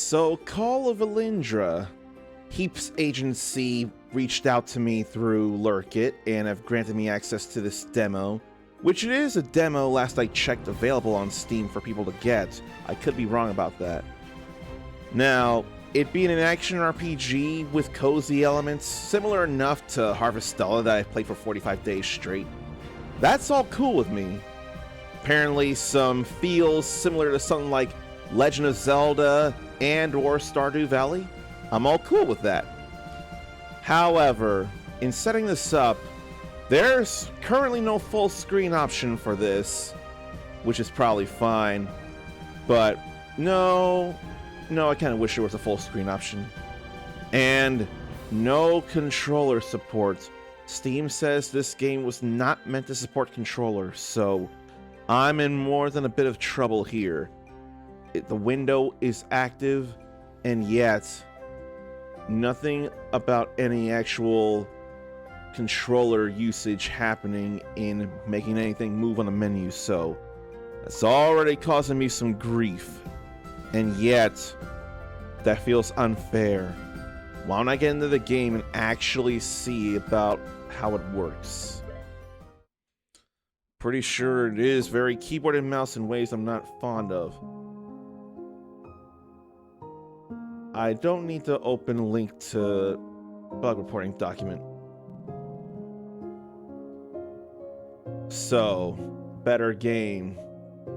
So, Call of Elyndra. Heap's agency reached out to me through Lurkit and have granted me access to this demo, which it is a demo last I checked available on Steam for people to get. I could be wrong about that. Now, it being an action RPG with cozy elements, similar enough to Harvestella that I've played for 45 days straight, that's all cool with me. Apparently some feels similar to something like Legend of Zelda and or Stardew Valley. I'm all cool with that. However, in setting this up, there's currently no full screen option for this, which is probably fine. But no, I kind of wish there was a full screen option. And no controller support. Steam says this game was not meant to support controllers, so I'm in more than a bit of trouble here. The window is active, and yet nothing about any actual controller usage happening in making anything move on the menu, so that's already causing me some grief. And yet, that feels unfair. Why don't I get into the game and actually see about how it works? Pretty sure it is very keyboard and mouse in ways I'm not fond of. I don't need to open a link to bug reporting document. So, better game.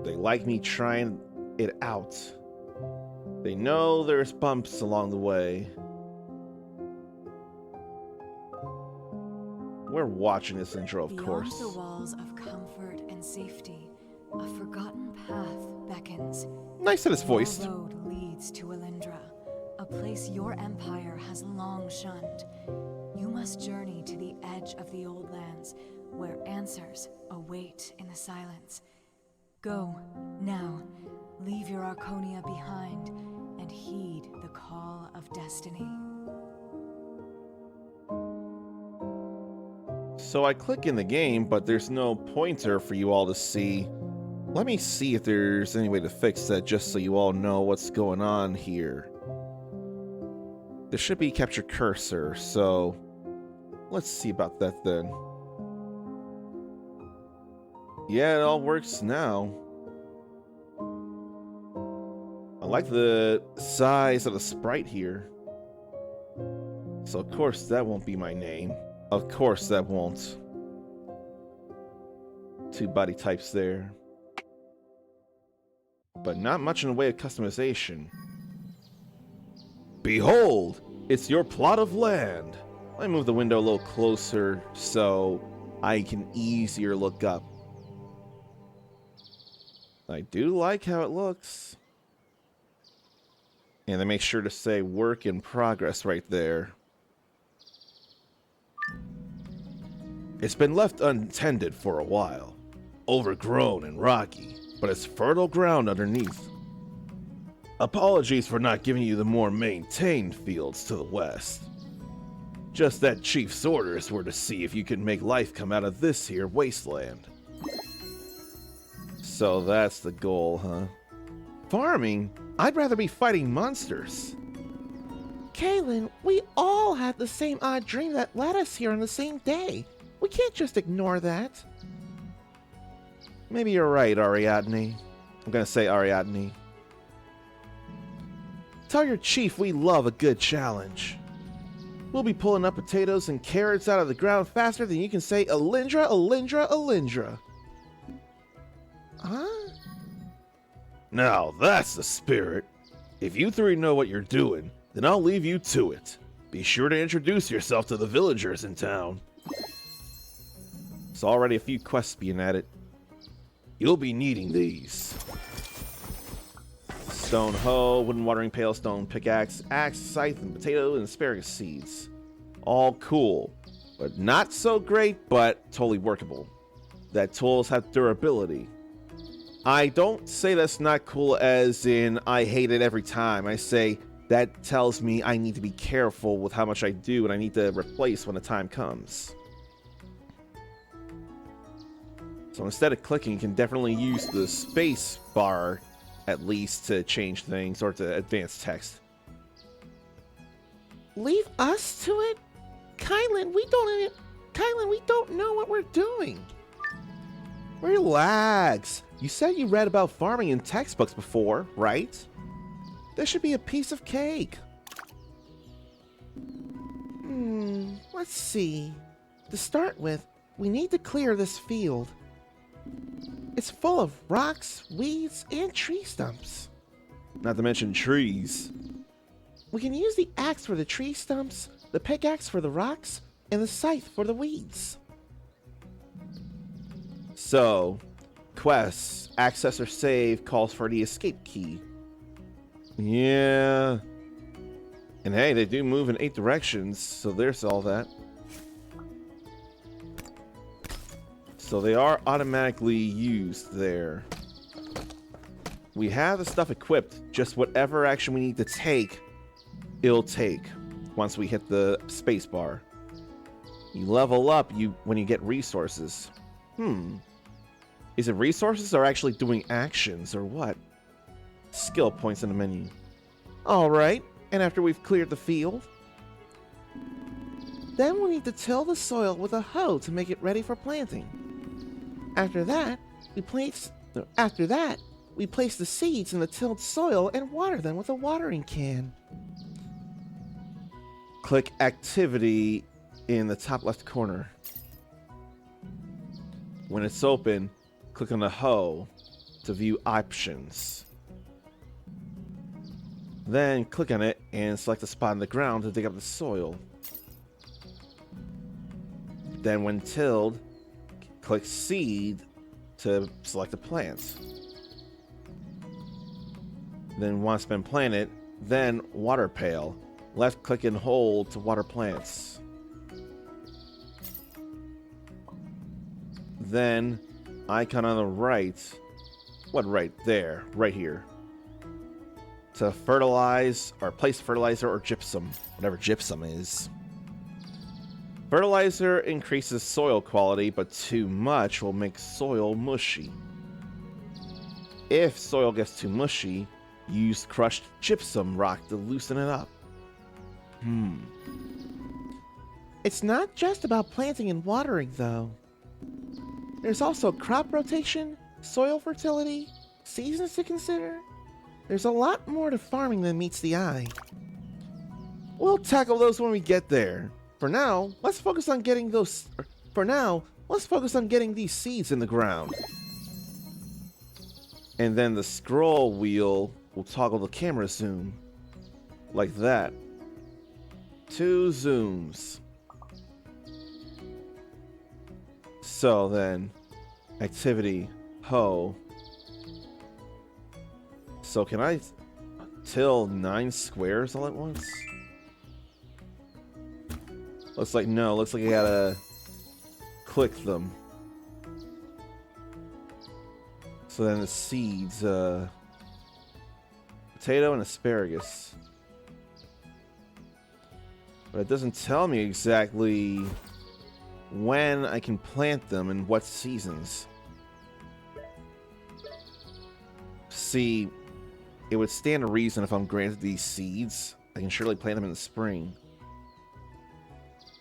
They like me trying it out. They know there's bumps along the way. We're watching this intro, of course. Beyond the walls of comfort and safety, a forgotten path beckons. Nice that it's voiced. Your road leads to Elyndra, a place your empire has long shunned. You must journey to the edge of the old lands, where answers await in the silence. Go, now, leave your Arconia behind, and heed the call of destiny. So I click in the game, but there's no pointer for you all to see. Let me see if there's any way to fix that, just so you all know what's going on here. There should be capture cursor, so let's see about that then. Yeah, it all works now. I like the size of the sprite here. So of course that won't be my name. Of course that won't. Two body types there. But not much in the way of customization. Behold, it's your plot of land. Let me move the window a little closer so I can easier look up. I do like how it looks. And they make sure to say work in progress right there. It's been left untended for a while, overgrown and rocky, but it's fertile ground underneath. Apologies for not giving you the more maintained fields to the west. Just that Chief's orders were to see if you could make life come out of this here wasteland. So that's the goal, huh? Farming? I'd rather be fighting monsters. Kaylin, we all had the same odd dream that led us here on the same day. We can't just ignore that. Maybe you're right, Ariadne. I'm gonna say Ariadne. Tell your chief we love a good challenge. We'll be pulling up potatoes and carrots out of the ground faster than you can say Elyndra, Elyndra, Elyndra. Huh? Now that's the spirit. If you three know what you're doing, then I'll leave you to it. Be sure to introduce yourself to the villagers in town. There's already a few quests being added. You'll be needing these. Stone hoe, wooden watering pail, stone pickaxe, axe, scythe, and potato and asparagus seeds. All cool, but not so great, but totally workable. That tools have durability. I don't say that's not cool as in I hate it every time. I say that tells me I need to be careful with how much I do and I need to replace when the time comes. So instead of clicking, you can definitely use the space bar at least to change things or to advance text. Leave us to it? Kylan, we don't know what we're doing. Relax. You said you read about farming in textbooks before, right? This should be a piece of cake. Let's see. To start with, we need to clear this field. It's full of rocks, weeds, and tree stumps. Not to mention trees. We can use the axe for the tree stumps, the pickaxe for the rocks, and the scythe for the weeds. So, quests, access or save calls for the escape key. Yeah. And hey, they do move in 8 directions, so there's all that. So they are automatically used there. We have the stuff equipped, just whatever action we need to take, it'll take once we hit the spacebar. You level up when you get resources. Is it resources or actually doing actions or what? Skill points in the menu. Alright, and after we've cleared the field, then we need to till the soil with a hoe to make it ready for planting. After that, we place the seeds in the tilled soil and water them with a watering can. Click activity in the top left corner. When it's open, click on the hoe to view options. Then click on it and select a spot on the ground to dig up the soil. Then when tilled, click seed to select a plant. Then once it's been planted, then water pail. Left click and hold to water plants. Then icon on the right. What right there? Right here. To fertilize or place fertilizer or gypsum. Whatever gypsum is. Fertilizer increases soil quality, but too much will make soil mushy. If soil gets too mushy, use crushed gypsum rock to loosen it up. It's not just about planting and watering, though. There's also crop rotation, soil fertility, seasons to consider. There's a lot more to farming than meets the eye. We'll tackle those when we get there. For now, let's focus on getting these seeds in the ground. And then the scroll wheel will toggle the camera zoom. Like that. 2 zooms. So then, activity, hoe. So can I till 9 squares all at once? Looks like no, looks like I gotta click them. So then the seeds, potato and asparagus. But it doesn't tell me exactly when I can plant them and what seasons. See, it would stand to reason if I'm granted these seeds. I can surely plant them in the spring.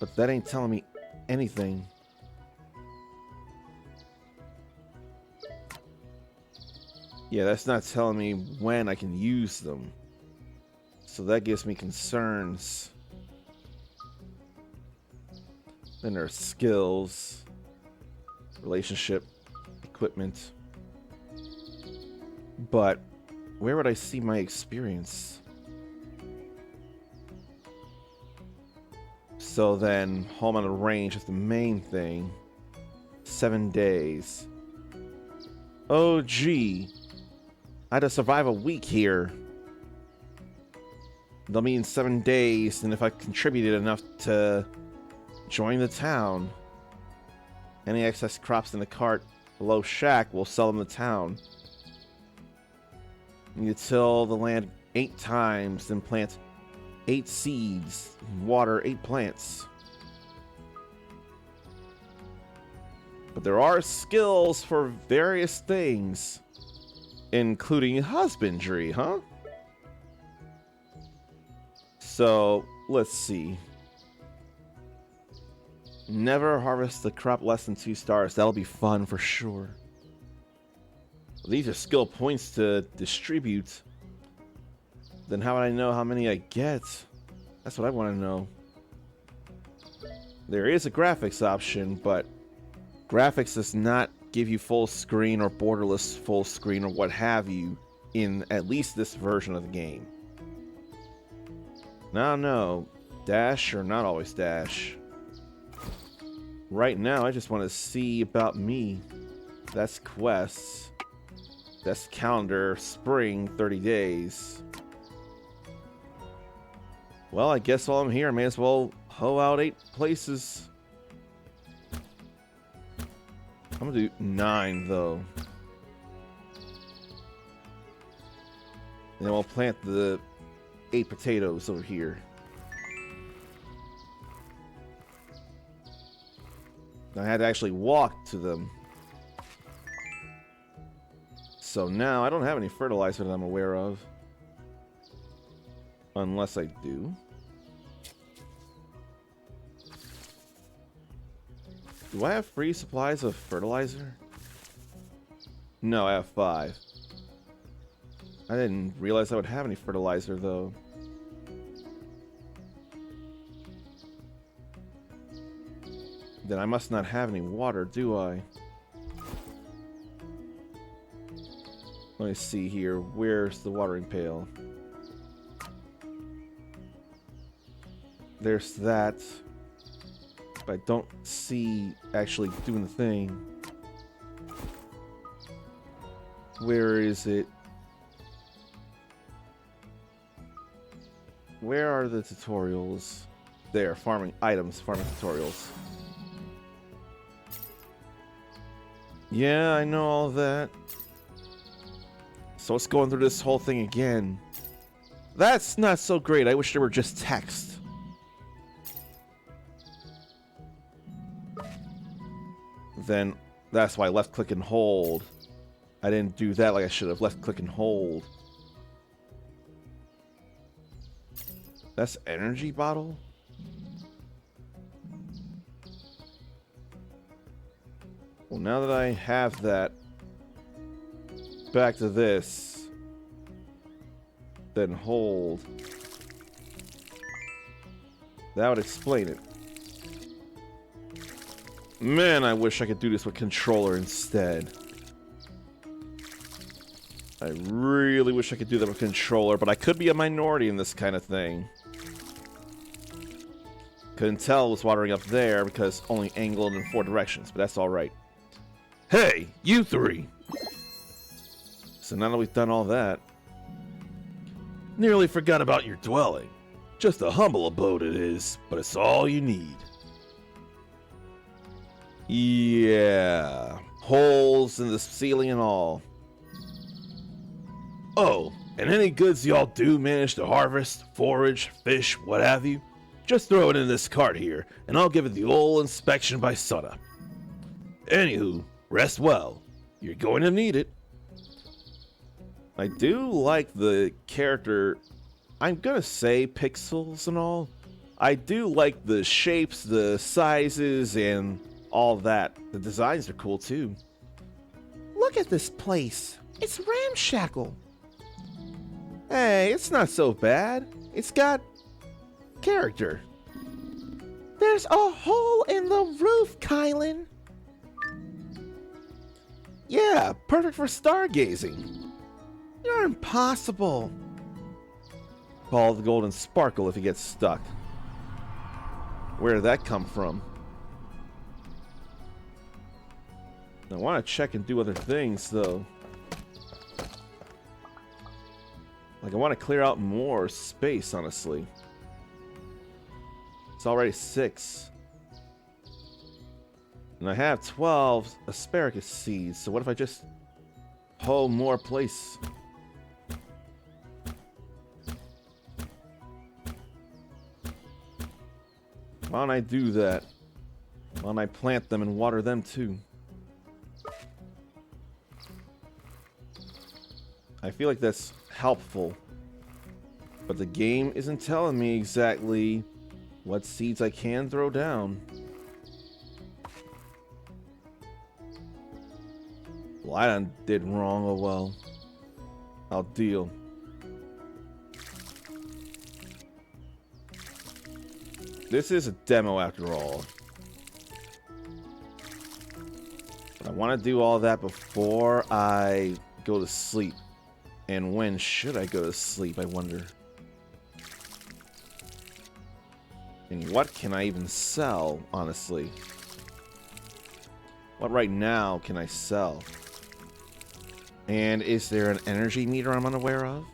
But that ain't telling me anything. Yeah, that's not telling me when I can use them. So that gives me concerns. Then there are skills, relationship, equipment. But where would I see my experience? So then, home on the range is the main thing. 7 days. Oh gee. I had to survive a week here. They'll mean 7 days, and if I contributed enough to join the town. Any excess crops in the cart below shack will sell them to town. You till the land 8 times, then plant 8 seeds, water 8 plants. But there are skills for various things. including husbandry, huh? So, let's see. Never harvest the crop less than 2 stars. That'll be fun for sure. These are skill points to distribute. Then how would I know how many I get? That's what I want to know. There is a graphics option, but graphics does not give you full screen or borderless full screen or what have you in at least this version of the game. No. Dash or not always dash. Right now, I just want to see about me. That's quests. That's calendar. Spring, 30 days. Well, I guess while I'm here, I may as well hoe out 8 places. I'm gonna do 9, though. And then we'll plant the 8 potatoes over here. I had to actually walk to them. So now I don't have any fertilizer that I'm aware of. Unless I do. Do I have free supplies of fertilizer? No, I have 5. I didn't realize I would have any fertilizer, though. Then I must not have any water, do I? Let me see here. Where's the watering pail? There's that. But I don't see actually doing the thing. Where is it? Where are the tutorials? There, farming items, farming tutorials. Yeah, I know all that. So it's going through this whole thing again. That's not so great. I wish there were just text. Then that's why left click and hold. I didn't do that like I should have. Left click and hold. That's energy bottle? Well, now that I have that, back to this. Then hold. That would explain it. Man, I wish I could do this with controller instead. I really wish I could do that with controller, but I could be a minority in this kind of thing. Couldn't tell it was watering up there because only angled in 4 directions, but that's alright. Hey, you 3! So now that we've done all that... Nearly forgot about your dwelling. Just a humble abode it is, but it's all you need. Yeah, holes in the ceiling and all. Oh, and any goods y'all do manage to harvest, forage, fish, what have you, just throw it in this cart here, and I'll give it the old inspection by sunup. Anywho, rest well. You're going to need it. I do like the character, I'm gonna say pixels and all. I do like the shapes, the sizes, and all that. The designs are cool too. Look at this place. It's ramshackle. Hey, it's not so bad. It's got character. There's a hole in the roof, Kylan. Yeah, perfect for stargazing. You're impossible. Call the golden sparkle if you get stuck. Where did that come from? I want to check and do other things, though. Like, I want to clear out more space, honestly. It's already 6. And I have 12 asparagus seeds, so what if I just hoe more place? Why don't I do that? Why don't I plant them and water them too? feel like that's helpful. But the game isn't telling me exactly what seeds I can throw down. Well, I done did wrong. Oh well. I'll deal. This is a demo after all. But I want to do all that before I go to sleep. And when should I go to sleep, I wonder? And what can I even sell, honestly? What right now can I sell? And is there an energy meter I'm unaware of?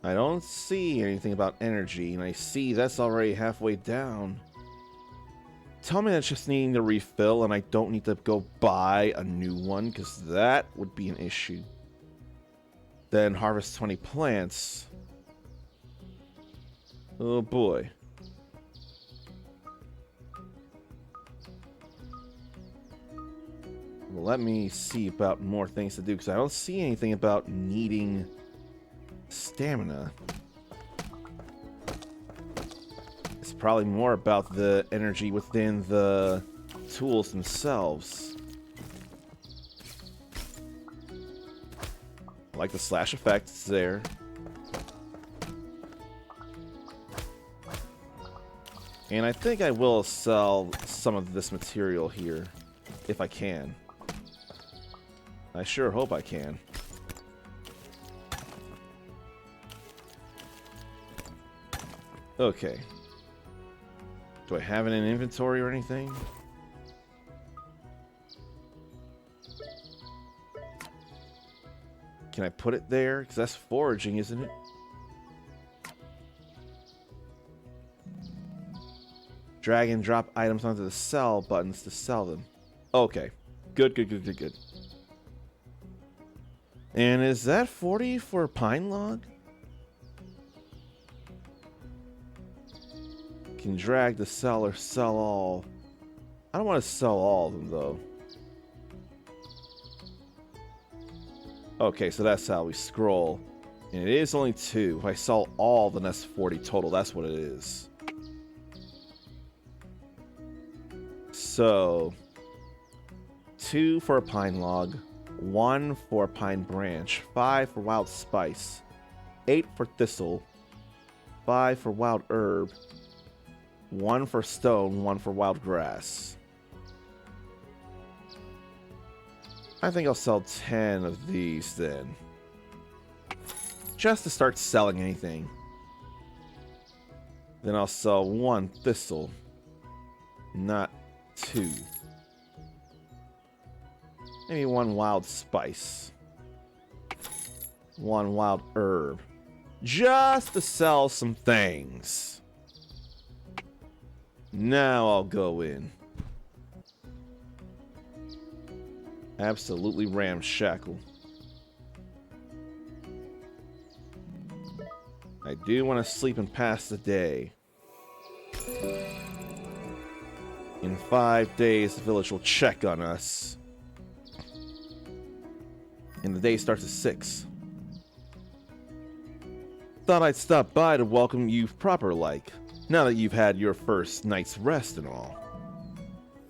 I don't see anything about energy, and I see that's already halfway down. Tell me that's just needing to refill and I don't need to go buy a new one, because that would be an issue. Then harvest 20 plants. Oh boy. Well, let me see about more things to do, because I don't see anything about needing stamina. It's probably more about the energy within the tools themselves. I like the slash effect, it's there. And I think I will sell some of this material here, if I can. I sure hope I can. Okay. Do I have it in inventory or anything? Can I put it there? Because that's foraging, isn't it? Drag and drop items onto the sell buttons to sell them. Okay. Good, good, good, good, good. And is that 40 for pine log? Can drag to sell or sell all. I don't want to sell all of them though. Okay, so that's how we scroll. And it is only 2. If I sell all, then that's 40 total. That's what it is. So 2 for a pine log, 1 for a pine branch, 5 for wild spice, 8 for thistle, 5 for wild herb, 1 for stone, 1 for wild grass. I think I'll sell 10 of these then. Just to start selling anything. Then I'll sell 1 thistle. Not 2. Maybe 1 wild spice. 1 wild herb. Just to sell some things. Now I'll go in. Absolutely ramshackle. I do want to sleep and pass the day. In 5 days, the village will check on us. And the day starts at 6. Thought I'd stop by to welcome you proper-like, now that you've had your first night's rest and all.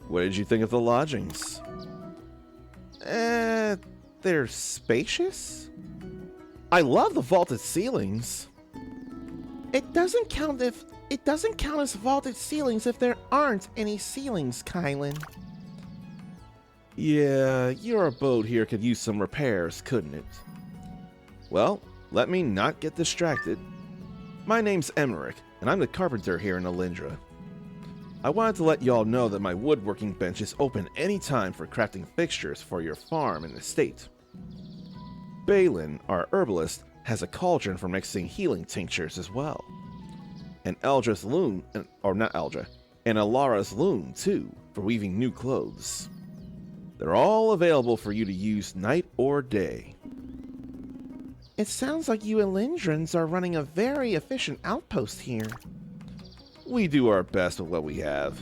What did you think of the lodgings? They're spacious? I love the vaulted ceilings. It doesn't count as vaulted ceilings if there aren't any ceilings, Kylan. Yeah, your abode here could use some repairs, couldn't it? Well, let me not get distracted. My name's Emmerich, and I'm the carpenter here in Elyndra. I wanted to let y'all know that my woodworking bench is open anytime for crafting fixtures for your farm and estate. Balin, our herbalist, has a cauldron for mixing healing tinctures as well. And Eldra's loom, or not Eldra, and Alara's loom too, for weaving new clothes. They're all available for you to use night or day. It sounds like you Elyndrans are running a very efficient outpost here. We do our best with what we have.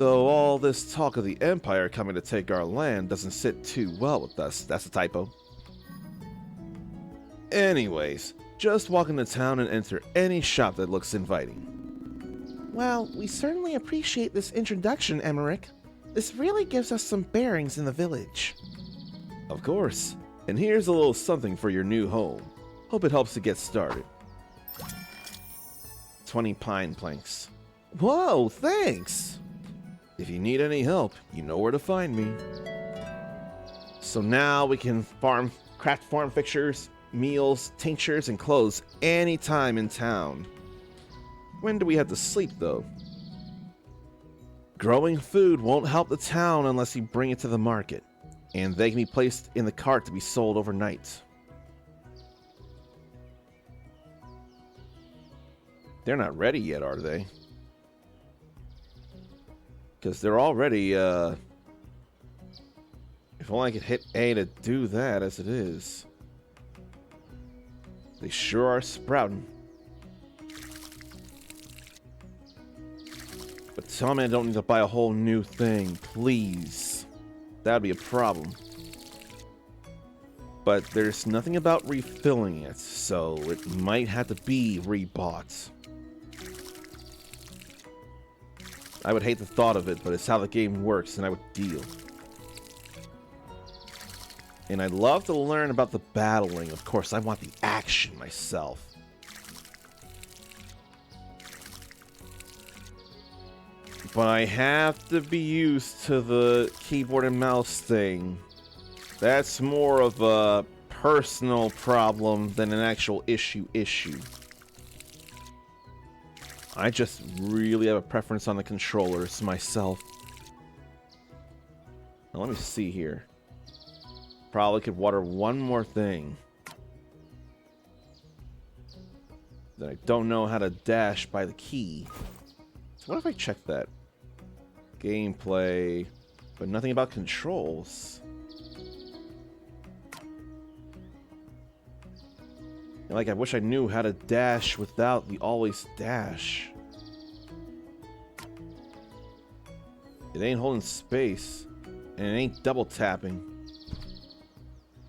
Though all this talk of the Empire coming to take our land doesn't sit too well with us. That's a typo. Anyways, just walk into town and enter any shop that looks inviting. Well, we certainly appreciate this introduction, Emmerich. This really gives us some bearings in the village. Of course. And here's a little something for your new home. Hope it helps to get started. 20 pine planks. Whoa, thanks! If you need any help, you know where to find me. So now we can craft farm fixtures, meals, tinctures, and clothes anytime in town. When do we have to sleep, though? Growing food won't help the town unless you bring it to the market, and they can be placed in the cart to be sold overnight. They're not ready yet, are they? Because they're already, if only I could hit A to do that as it is. They sure are sprouting. But tell me I don't need to buy a whole new thing, please. That'd be a problem. But there's nothing about refilling it, so it might have to be rebought. I would hate the thought of it, but it's how the game works, and I would deal. And I'd love to learn about the battling. Of course, I want the action myself. But I have to be used to the keyboard and mouse thing. That's more of a personal problem than an actual issue. I just really have a preference on the controllers myself. Now let me see here. Probably could water one more thing. Then I don't know how to dash by the key. So what if I check that? Gameplay, but nothing about controls. Like, I wish I knew how to dash without the always dash. It ain't holding space, and it ain't double tapping.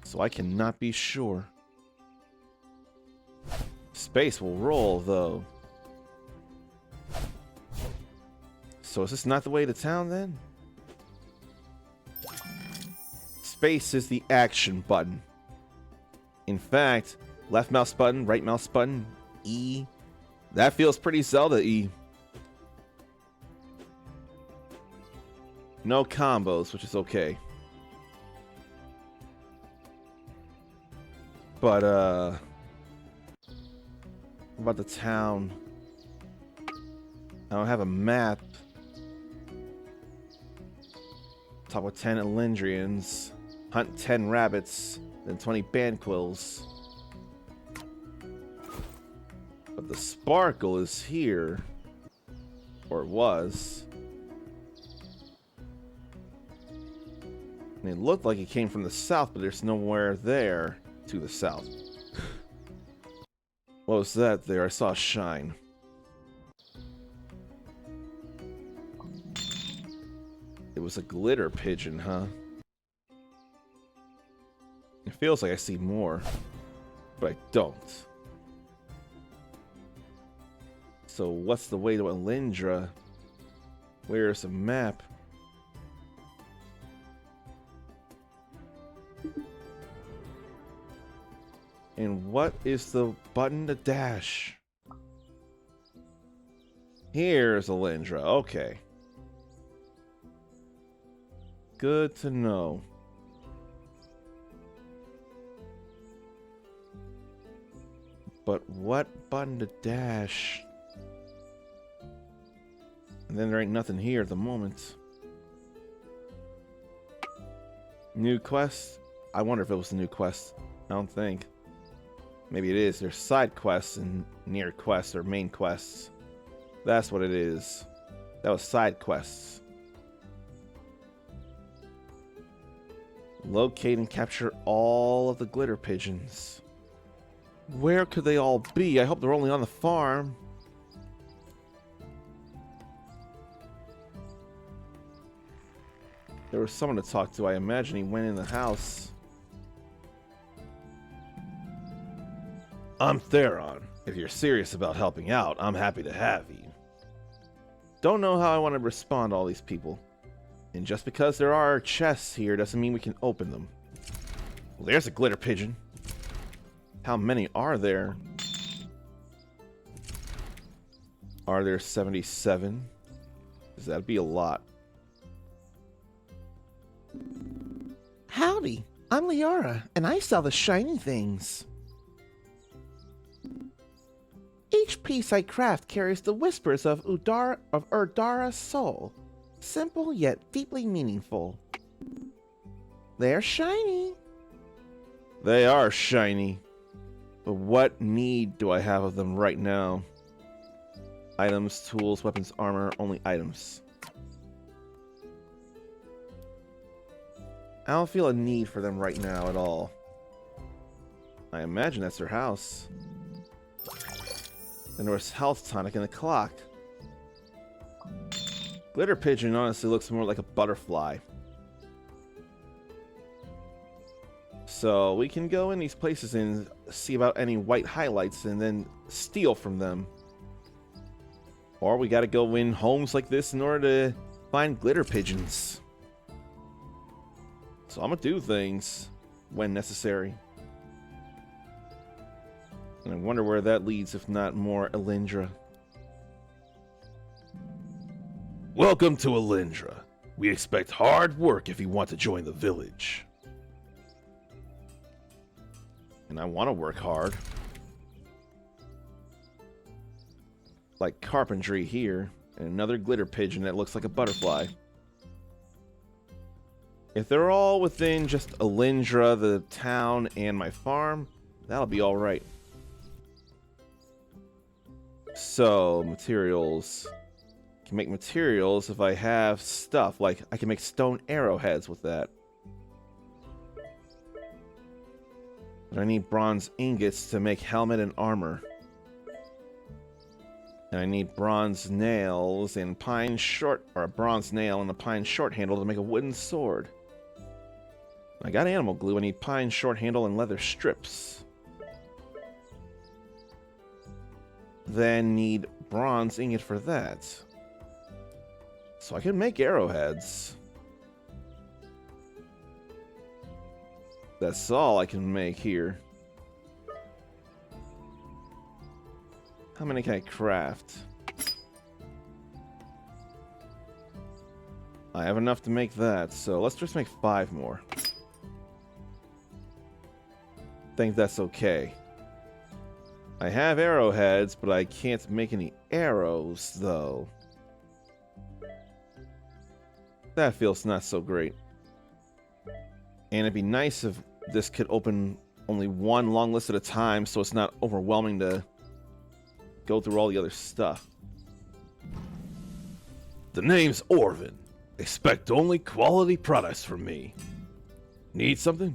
So I cannot be sure. Space will roll, though. So is this not the way to town, then? Space is the action button. In fact, left mouse button, right mouse button, E. That feels pretty Zelda-y. No combos, which is okay. But, what about the town? I don't have a map. Talk with 10 Elyndrians. Hunt 10 rabbits. Then 20 bandquills. But the sparkle is here. Or it was. And it looked like it came from the south, but there's nowhere there to the south. What was that there? I saw a shine. It was a glitter pigeon, huh? It feels like I see more, but I don't. So what's the way to Elyndra? Where's the map? And what is the button to dash? Here's Elyndra. Okay. Good to know. But what button to dash? And then there ain't nothing here at the moment. New quest? I wonder if it was a new quest. I don't think. Maybe it is. There's side quests and near quests or main quests. That's what it is. That was side quests. Locate and capture all of the glitter pigeons. Where could they all be? I hope they're only on the farm. There was someone to talk to. I imagine he went in the house. I'm Theron. If you're serious about helping out, I'm happy to have you. Don't know how I want to respond to all these people. And just because there are chests here doesn't mean we can open them. Well, there's a glitter pigeon. How many are there? Are there 77? Because that'd be a lot. Howdy, I'm Liara, and I sell the shiny things. Each piece I craft carries the whispers of Urdara's soul. Simple yet deeply meaningful. They're shiny. They are shiny. But what need do I have of them right now? Items, tools, weapons, armor, only items. I don't feel a need for them right now at all. I imagine that's their house. And there was health tonic in the clock. Glitter pigeon honestly looks more like a butterfly. So we can go in these places and see about any white highlights and then steal from them. Or we gotta go in homes like this in order to find glitter pigeons. So I'm gonna do things when necessary. And I wonder where that leads, if not more Elyndra. Welcome to Elyndra. We expect hard work if you want to join the village. And I want to work hard. Like carpentry here, and another glitter pigeon that looks like a butterfly. If they're all within just Elyndra, the town, and my farm, that'll be alright. So, materials. I can make materials if I have stuff. Like, I can make stone arrowheads with that. But I need bronze ingots to make helmet and armor. And I need bronze nails and a bronze nail and a pine short handle to make a wooden sword. I got animal glue. I need pine short handle and leather strips. Then need bronze ingot for that. So I can make arrowheads. That's all I can make here. How many can I craft? I have enough to make that, so let's just make 5 more. Think that's okay. I have arrowheads, but I can't make any arrows, though. That feels not so great. And it'd be nice if this could open only one long list at a time, so it's not overwhelming to go through all the other stuff. The name's Orvin. Expect only quality products from me. Need something?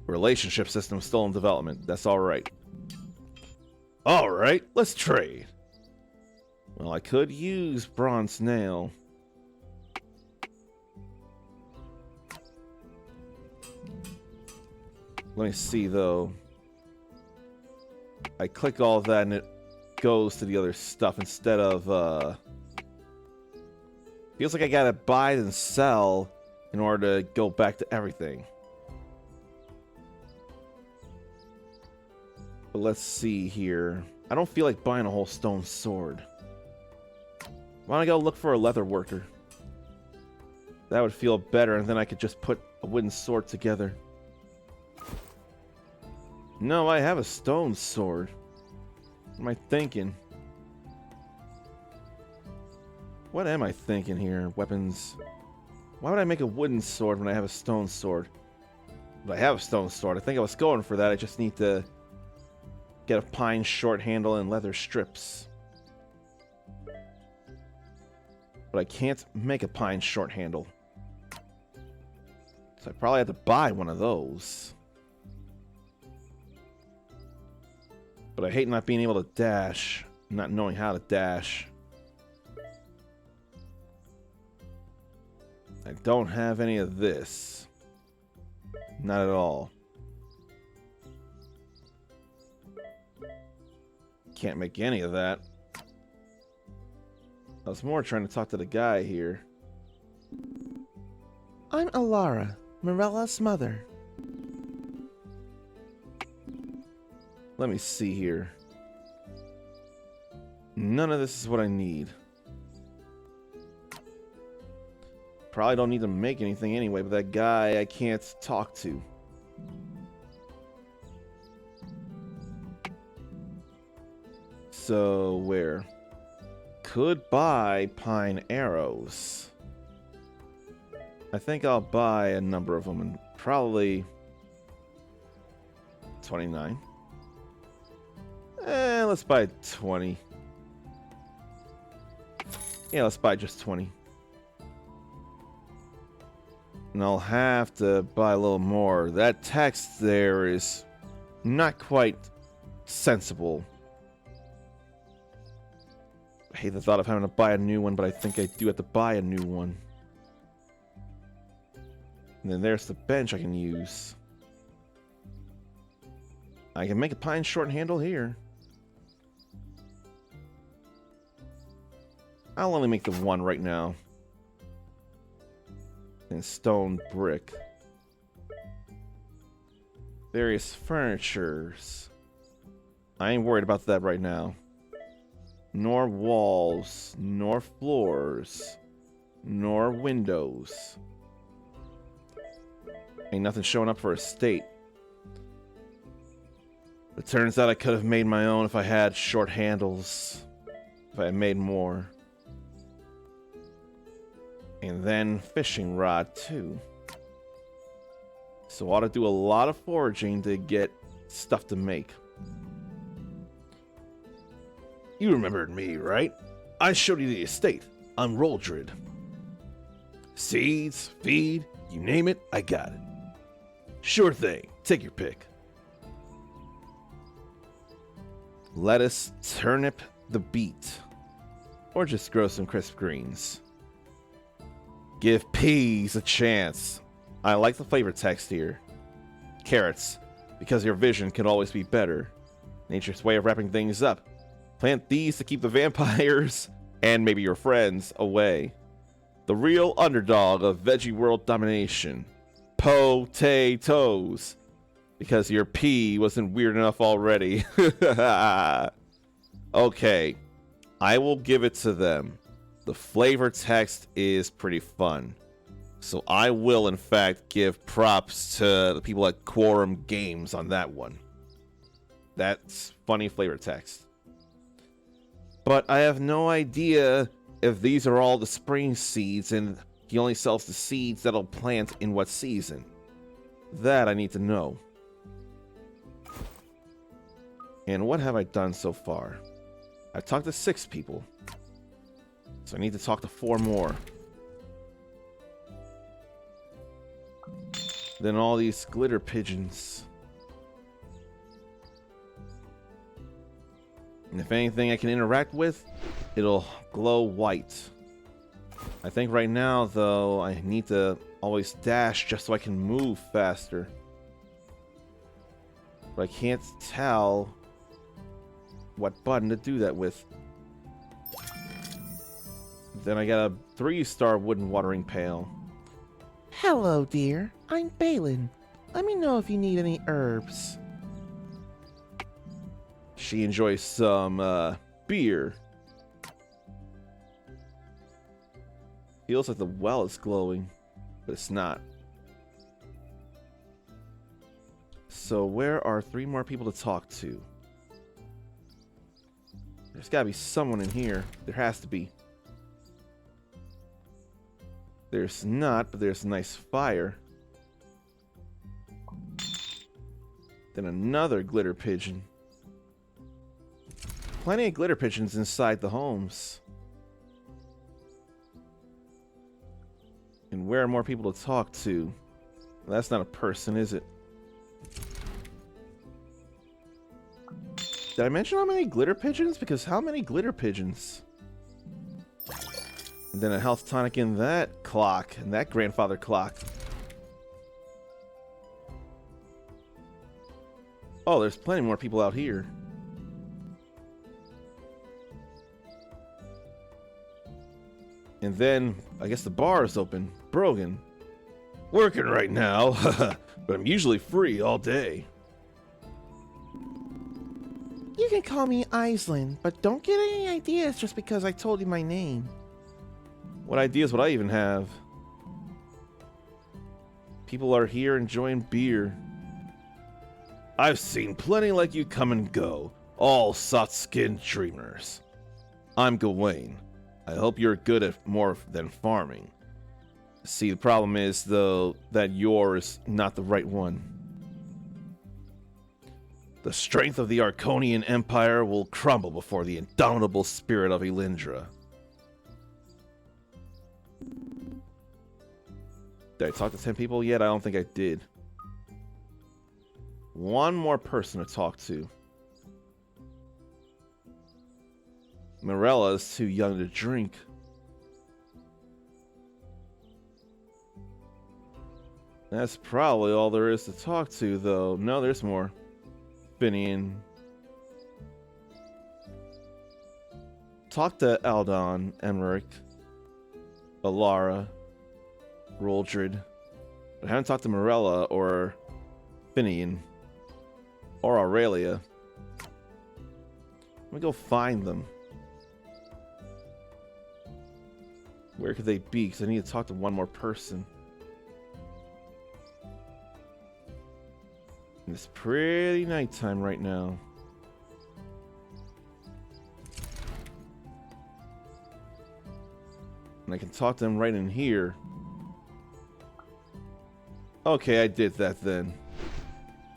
Relationship system still in development. That's alright. Alright, let's trade. Well, I could use bronze nail. Let me see, though. I click all of that and it goes to the other stuff instead of, feels like I gotta buy and sell in order to go back to everything. But let's see here. I don't feel like buying a whole stone sword. Why don't I go look for a leather worker? That would feel better, and then I could just put a wooden sword together. No, I have a stone sword. What am I thinking? What am I thinking here? Weapons. Why would I make a wooden sword when I have a stone sword? But I have a stone sword. I think I was going for that. I just need to get a pine short handle and leather strips. But I can't make a pine short handle. So I probably have to buy one of those. But I hate not being able to dash, not knowing how to dash. I don't have any of this. Not at all. Can't make any of that. I was more trying to talk to the guy here. I'm Alara, Morella's mother. Let me see here. None of this is what I need. Probably don't need to make anything anyway, but that guy I can't talk to. So, where? Could buy pine arrows. I think I'll buy a number of them, and probably 29. Let's buy 20. Yeah, let's buy just 20. And I'll have to buy a little more. That text there is not quite sensible. I hate the thought of having to buy a new one, but I think I do have to buy a new one. And then there's the bench I can use. I can make a pine short handle here. I'll only make the one right now. And stone brick. Various furnitures. I ain't worried about that right now. Nor walls, nor floors, nor windows. Ain't nothing showing up for a state. It turns out I could have made my own if I had short handles. If I had made more. And then fishing rod too. So I ought to do a lot of foraging to get stuff to make. You remembered me, right? I showed you the estate. I'm Roldred. Seeds, feed, you name it, I got it. Sure thing. Take your pick. Lettuce, turnip, the beet. Or just grow some crisp greens. Give peas a chance. I like the flavor text here. Carrots, because your vision can always be better. Nature's way of wrapping things up. Plant these to keep the vampires, and maybe your friends, away. The real underdog of veggie world domination. Potatoes. Because your pea wasn't weird enough already. Okay. I will give it to them. The flavor text is pretty fun. So I will, in fact, give props to the people at Quorum Games on that one. That's funny flavor text. But I have no idea if these are all the spring seeds and he only sells the seeds that'll plant in what season. That I need to know. And what have I done so far? I've talked to 6 people. So I need to talk to 4 more. Then all these glitter pigeons. And if anything I can interact with, it'll glow white. I think right now, though, I need to always dash just so I can move faster. But I can't tell what button to do that with. Then I got a 3-star wooden watering pail. Hello, dear. I'm Balin. Let me know if you need any herbs. She enjoys some beer. Feels like the well is glowing, but it's not. So where are 3 more people to talk to? There's gotta be someone in here. There has to be. There's not, but there's a nice fire. Then another glitter pigeon. Plenty of glitter pigeons inside the homes. And where are more people to talk to? Well, that's not a person, is it? Did I mention how many glitter pigeons? Because how many glitter pigeons? And then a health tonic in that clock, and that grandfather clock. Oh, there's plenty more people out here. And then, I guess the bar is open. Brogan. Working right now, but I'm usually free all day. You can call me Iceland, but don't get any ideas just because I told you my name. What ideas would I even have? People are here enjoying beer. I've seen plenty like you come and go, all soft-skinned dreamers. I'm Gawain. I hope you're good at more than farming. See, the problem is, though, that yours not the right one. The strength of the Arconian Empire will crumble before the indomitable spirit of Elyndra. Did I talk to 10 people yet? I don't think I did. One more person to talk to. Mirella is too young to drink. That's probably all there is to talk to, though. No, there's more. Finian. Talk to Aldon, Emmerich, Alara, Roldred. But I haven't talked to Mirella or Finian or Aurelia. Let me go find them. Where could they be? Because I need to talk to one more person. And it's pretty nighttime right now. And I can talk to them right in here. Okay, I did that then.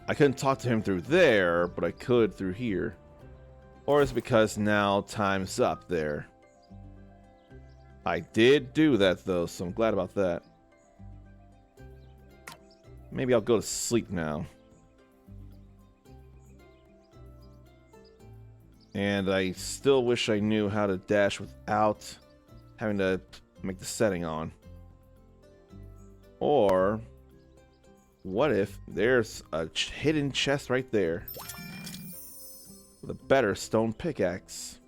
I couldn't talk to him through there, but I could through here. Or it's because now time's up there. I did do that though, so I'm glad about that. Maybe I'll go to sleep now. And I still wish I knew how to dash without having to make the setting on. Or, what if there's a hidden chest right there with a better stone pickaxe?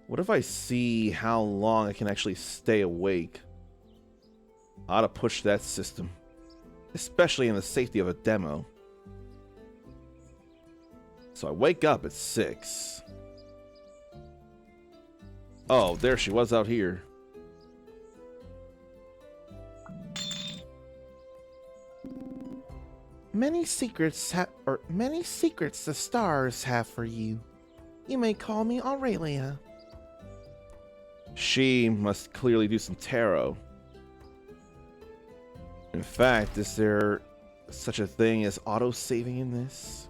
What if I see how long I can actually stay awake? I ought to push that system, especially in the safety of a demo. So I wake up at 6. Oh, there she was out here. Many secrets the stars have for you. You may call me Aurelia. She must clearly do some tarot. In fact, is there such a thing as auto-saving in this?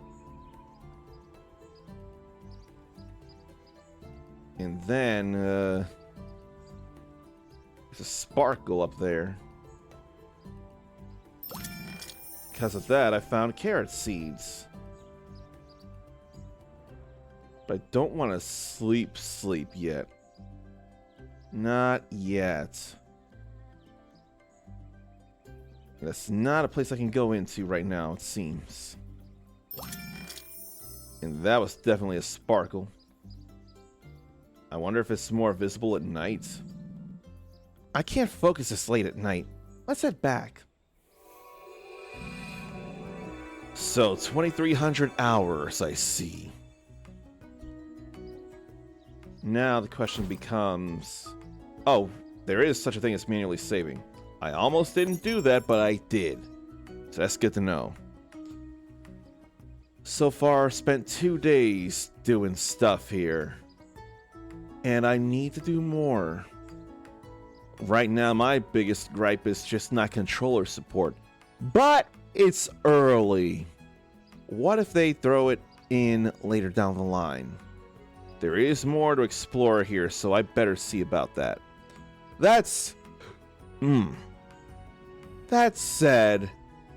And then, there's a sparkle up there. Because of that, I found carrot seeds. But I don't want to sleep yet. Not yet. That's not a place I can go into right now, it seems. And that was definitely a sparkle. I wonder if it's more visible at night. I can't focus this late at night. Let's head back. So, 2,300 hours, I see. Now the question becomes... Oh, there is such a thing as manually saving. I almost didn't do that, but I did. So that's good to know. So far, spent 2 days doing stuff here. And I need to do more. Right now, my biggest gripe is just not controller support. But it's early. What if they throw it in later down the line? There is more to explore here, so I better see about that. That said,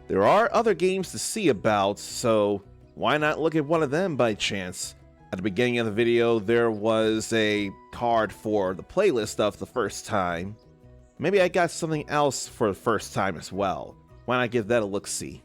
there are other games to see about, so why not look at one of them by chance? At the beginning of the video, there was a card for the playlist of the first time. Maybe I got something else for the first time as well. Why not give that a look-see?